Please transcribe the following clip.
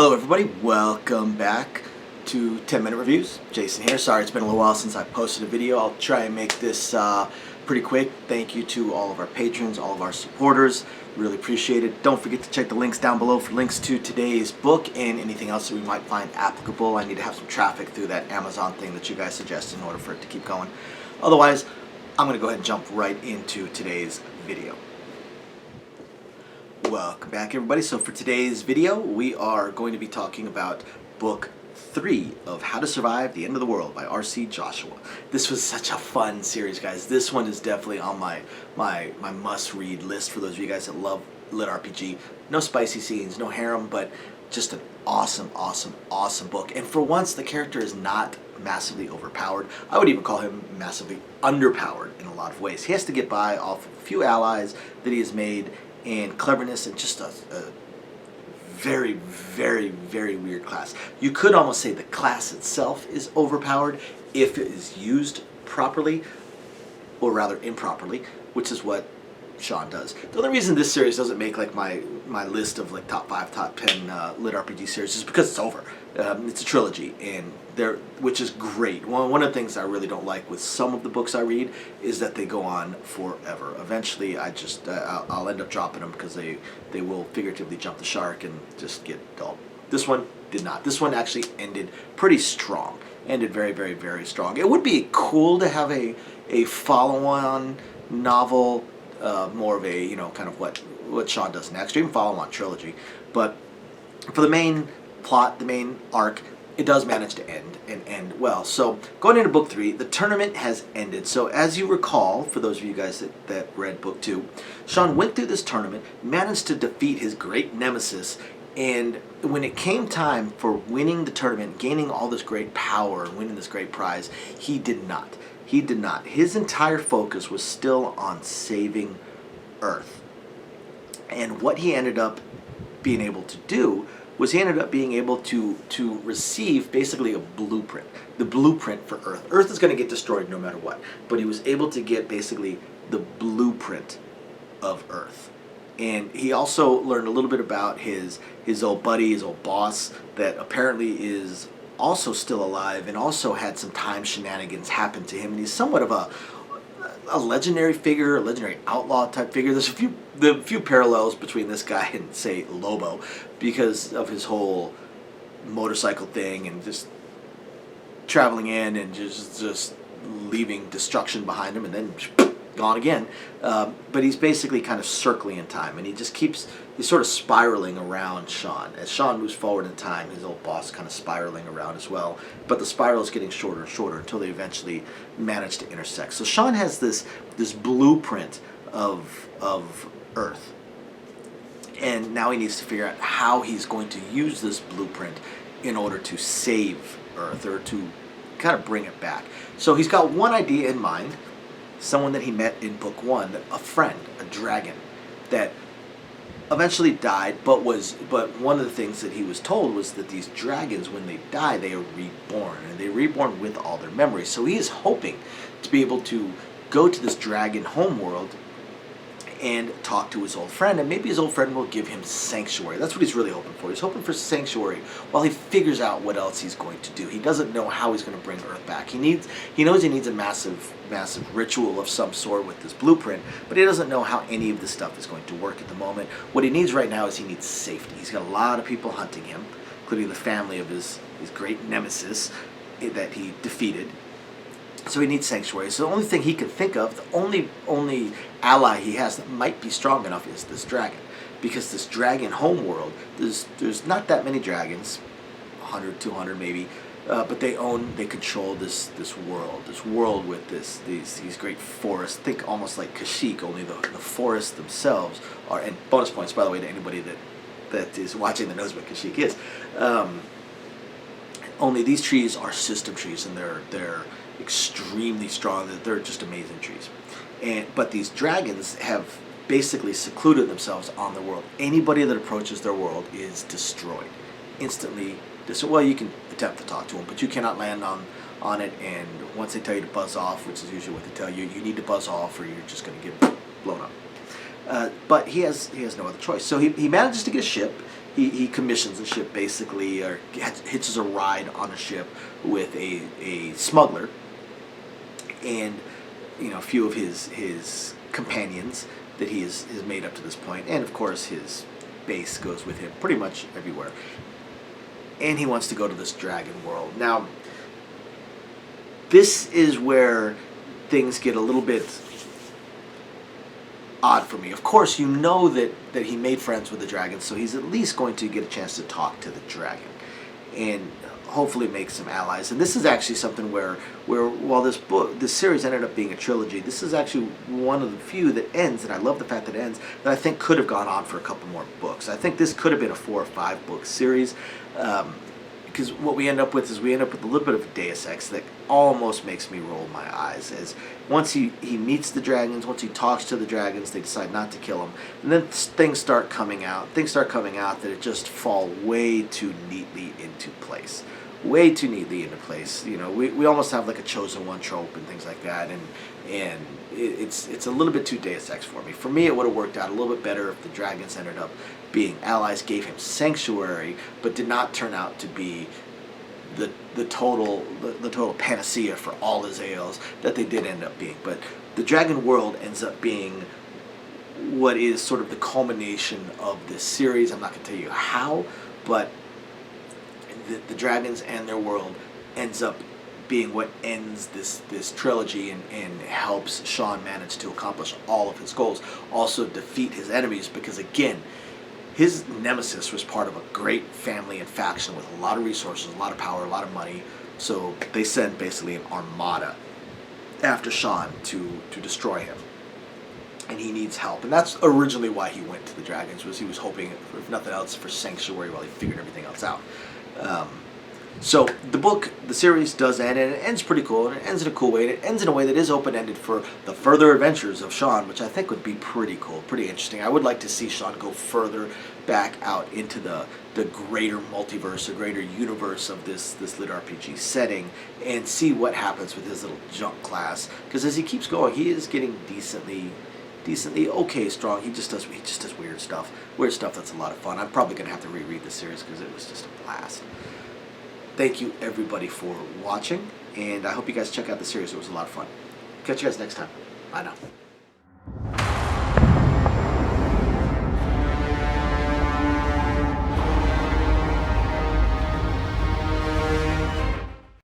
Hello everybody, welcome back to 10 Minute Reviews. Jason here. Sorry it's been a little while since I posted a video. I'll try and make this pretty quick. Thank you to all of our patrons, all of our supporters. Really appreciate it. Don't forget to check the links down below for links to today's book and anything else that we might find applicable. I need to have some traffic through that Amazon thing that you guys suggest in order for it to keep going. Otherwise, I'm going to go ahead and jump right into today's video. Welcome back everybody. So for today's video we are going to be talking about book 3 of How to Survive the End of the World by R.C. Joshua. This was such a fun series, guys. This one is definitely on my must-read list for those of you guys that love lit RPG. No spicy scenes, no harem, but just an awesome book. And for once the character is not massively overpowered. I would even call him massively underpowered in a lot of ways. He has to get by off of a few allies that he has made and cleverness and just a very weird class. You could almost say the class itself is overpowered if it is used properly, or rather improperly, which is what Sean does. The only reason this series doesn't make like my list of like top 5, top 10 lit RPG series is because it's over. It's a trilogy, and which is great. One of the things I really don't like with some of the books I read is that they go on forever. Eventually, I'll end up dropping them because they will figuratively jump the shark and just get dull. This one did not. This one actually ended pretty strong. Ended very strong. It would be cool to have a follow-on novel, more of a, you know, kind of what Sean does next, or even follow-on trilogy. But for the main plot, the main arc, it does manage to end well. So going into book 3, the tournament has ended. So as you recall, for those of you guys that read book 2, Sean went through this tournament, managed to defeat his great nemesis, and when it came time for winning the tournament, gaining all this great power and winning this great prize, he did not. He did not. His entire focus was still on saving Earth. And what he ended up being able to do was he ended up being able to receive basically a blueprint. The blueprint for Earth. Earth is going to get destroyed no matter what. But he was able to get basically the blueprint of Earth. And he also learned a little bit about his old buddy, his old boss, that apparently is also still alive and also had some time shenanigans happen to him. And he's somewhat of a legendary figure, a legendary outlaw type figure. There's a few parallels between this guy and, say, Lobo, because of his whole motorcycle thing and just traveling in and just leaving destruction behind him and then gone again. But he's basically kind of circling in time, and he's sort of spiraling around Sean. As Sean moves forward in time, his old boss kind of spiraling around as well. But the spiral is getting shorter and shorter until they eventually manage to intersect. So Sean has this blueprint of Earth. And now he needs to figure out how he's going to use this blueprint in order to save Earth, or to kind of bring it back. So he's got one idea in mind. Someone that he met in book 1, a friend, a dragon, that eventually died, but one of the things that he was told was that these dragons, when they die, they are reborn, and they're reborn with all their memories. So he is hoping to be able to go to this dragon homeworld and talk to his old friend, and maybe his old friend will give him sanctuary. That's what he's really hoping for. He's hoping for sanctuary while he figures out what else he's going to do. He doesn't know how he's going to bring Earth back. He knows he needs a massive ritual of some sort with this blueprint, but he doesn't know how any of this stuff is going to work at the moment. What he needs right now is he needs safety. He's got a lot of people hunting him, including the family of his great nemesis that he defeated. So he needs sanctuary. So the only thing he can think of, the only ally he has that might be strong enough is this dragon. Because this dragon homeworld, there's not that many dragons, 100, 200 maybe, but they control this world with these great forests. Think almost like Kashyyyk, only the forests themselves are, and bonus points by the way to anybody that is watching that knows what Kashyyyk is. Only these trees are system trees, and they're extremely strong. They're just amazing trees. But these dragons have basically secluded themselves on the world. Anybody that approaches their world is destroyed instantly. Well, you can attempt to talk to them, but you cannot land on it. And once they tell you to buzz off, which is usually what they tell you, you need to buzz off, or you're just going to get blown up. But he has no other choice. So he manages to get a ship. he commissions a ship basically, or hitches a ride on a ship with a smuggler and a few of his companions that he has made up to this point, and of course his base goes with him pretty much everywhere. And he wants to go to this dragon world. Now, this is where things get a little bit odd for me. Of course, you know that he made friends with the dragon, so he's at least going to get a chance to talk to the dragon and hopefully make some allies. And this is actually something where while this series ended up being a trilogy, this is actually one of the few that ends, and I love the fact that it ends, that I think could have gone on for a couple more books. I think this could have been a 4 or 5 book series, because what we end up with is a little bit of a Deus Ex that almost makes me roll my eyes. As once he meets the dragons, once he talks to the dragons, they decide not to kill him, and then things start coming out that it just fall way too neatly into place. Way too neatly into place. We almost have like a chosen one trope and things like that, and it's a little bit too Deus Ex for me. For me, it would have worked out a little bit better if the dragons ended up being allies, gave him sanctuary, but did not turn out to be the total panacea for all his ails that they did end up being. But the dragon world ends up being what is sort of the culmination of this series. I'm not going to tell you how, but the dragons and their world ends up being what ends this trilogy and helps Sean manage to accomplish all of his goals. Also defeat his enemies, because again, his nemesis was part of a great family and faction with a lot of resources, a lot of power, a lot of money. So they send basically an armada after Sean to destroy him. And he needs help. And that's originally why he went to the dragons, was he was hoping, if nothing else, for sanctuary while he figured everything else out. So the series does end, and it ends pretty cool, and it ends in a cool way, and it ends in a way that is open-ended for the further adventures of Sean, which I think would be pretty cool, pretty interesting. I would like to see Sean go further back out into the greater multiverse, the greater universe of this lit RPG setting, and see what happens with his little junk class, because as he keeps going, he is getting decently okay strong. He just does weird stuff that's a lot of fun. I'm probably going to have to reread the series because it was just a blast. Thank you everybody for watching, and I hope you guys check out the series. It was a lot of fun. Catch you guys next time. Bye now.